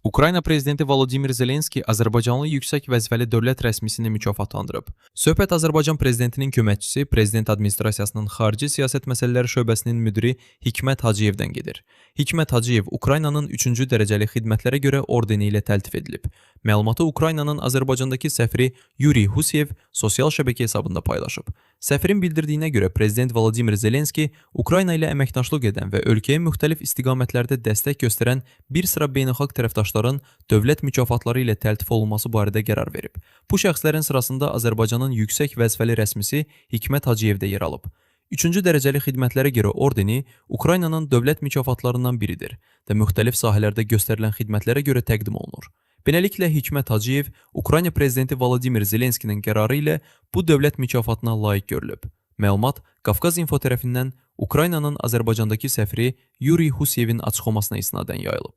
Ukrayna prezidenti Volodimir Zelenski Azərbaycanlı yüksək vəzifəli dövlət rəsmisini mükafatlandırıb. Söhbət Azərbaycan prezidentinin köməkçisi, prezident administrasiyasının xarici siyasət məsələləri şöbəsinin müdiri Hikmət Hacıyevdən gedir. Hikmət Hacıyev Ukraynanın 3-cü dərəcəli xidmətlərə görə ordeni ilə təltif edilib. Məlumatı Ukraynanın Azərbaycandakı səfiri Yuri Huseyev sosial şəbəkə hesabında paylaşıb. Səfirin bildirdiyinə görə prezident Volodimir Zelenski Ukrayna ilə əməkdaşlıq edən və ölkəyə müxtəlif istiqamətlərdə dəstək göstərən bir sıra beynəlxalq tərəfdaşların dövlət mükafatları ilə təltif olunması barədə qərar verib. Bu şəxslərin sırasında Azərbaycanın yüksək vəzifəli rəsmisi Hikmət Hacıyev də yer alıb. 3-cü dərəcəli xidmətlərə görə ordeni Ukraynanın dövlət mükafatlarından biridir və müxtəlif sahələrdə göstərilən xidmətlərə görə təqdim olunur. Beləliklə, Hikmət Hacıyev Ukrayna prezidenti Volodimir Zelenskinin qərarı ilə bu dövlət mükafatına layiq görülüb. Məlumat Qafqaz Info tərəfindən Ukraynanın Azərbaycandakı səfiri Yuri Huseyevin açıqlamasına isnadən yayılıb.